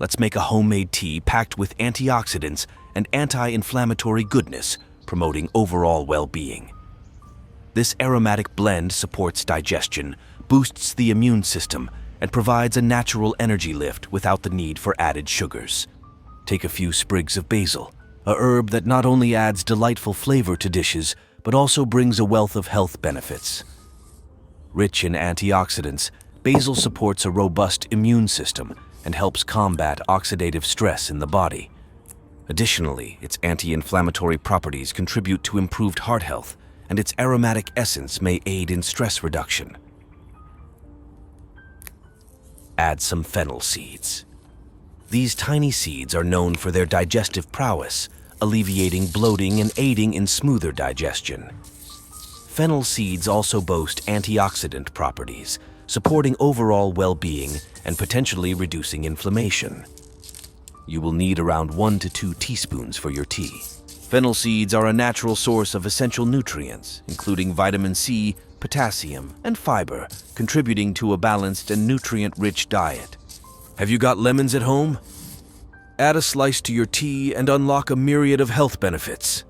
Let's make a homemade tea packed with antioxidants and anti-inflammatory goodness, promoting overall well-being. This aromatic blend supports digestion, boosts the immune system, and provides a natural energy lift without the need for added sugars. Take a few sprigs of basil, a herb that not only adds delightful flavor to dishes, but also brings a wealth of health benefits. Rich in antioxidants, basil supports a robust immune system and helps combat oxidative stress in the body. Additionally, its anti-inflammatory properties contribute to improved heart health, and its aromatic essence may aid in stress reduction. Add some fennel seeds. These tiny seeds are known for their digestive prowess, alleviating bloating and aiding in smoother digestion. Fennel seeds also boast antioxidant properties, supporting overall well-being and potentially reducing inflammation. You will need around 1 to 2 teaspoons for your tea. Fennel seeds are a natural source of essential nutrients, including vitamin C, potassium, and fiber, contributing to a balanced and nutrient-rich diet. Have you got lemons at home? Add a slice to your tea and unlock a myriad of health benefits.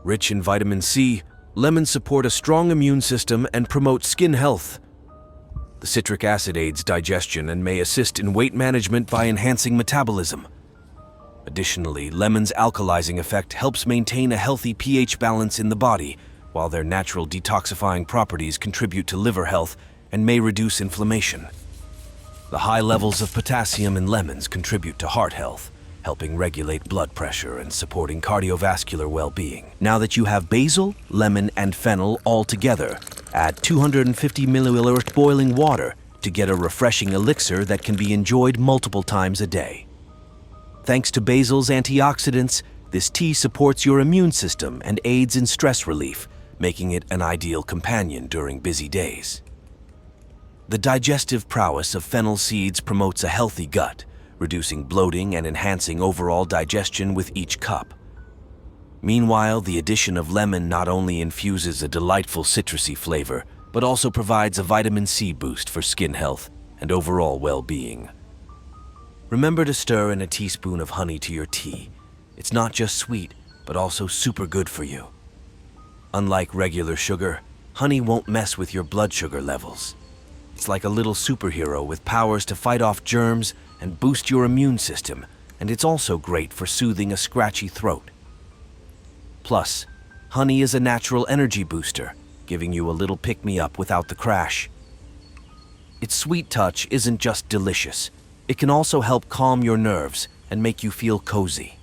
Rich in vitamin C, lemons support a strong immune system and promote skin health. The citric acid aids digestion and may assist in weight management by enhancing metabolism. Additionally, lemon's alkalizing effect helps maintain a healthy pH balance in the body, while their natural detoxifying properties contribute to liver health and may reduce inflammation. The high levels of potassium in lemons contribute to heart health, helping regulate blood pressure and supporting cardiovascular well-being. Now that you have basil, lemon, and fennel all together, add 250 milliliters boiling water to get a refreshing elixir that can be enjoyed multiple times a day. Thanks to basil's antioxidants, this tea supports your immune system and aids in stress relief, making it an ideal companion during busy days. The digestive prowess of fennel seeds promotes a healthy gut, reducing bloating and enhancing overall digestion with each cup. Meanwhile, the addition of lemon not only infuses a delightful citrusy flavor, but also provides a vitamin C boost for skin health and overall well-being. Remember to stir in a teaspoon of honey to your tea. It's not just sweet, but also super good for you. Unlike regular sugar, honey won't mess with your blood sugar levels. It's like a little superhero with powers to fight off germs and boost your immune system, and it's also great for soothing a scratchy throat. Plus, honey is a natural energy booster, giving you a little pick-me-up without the crash. Its sweet touch isn't just delicious, it can also help calm your nerves and make you feel cozy.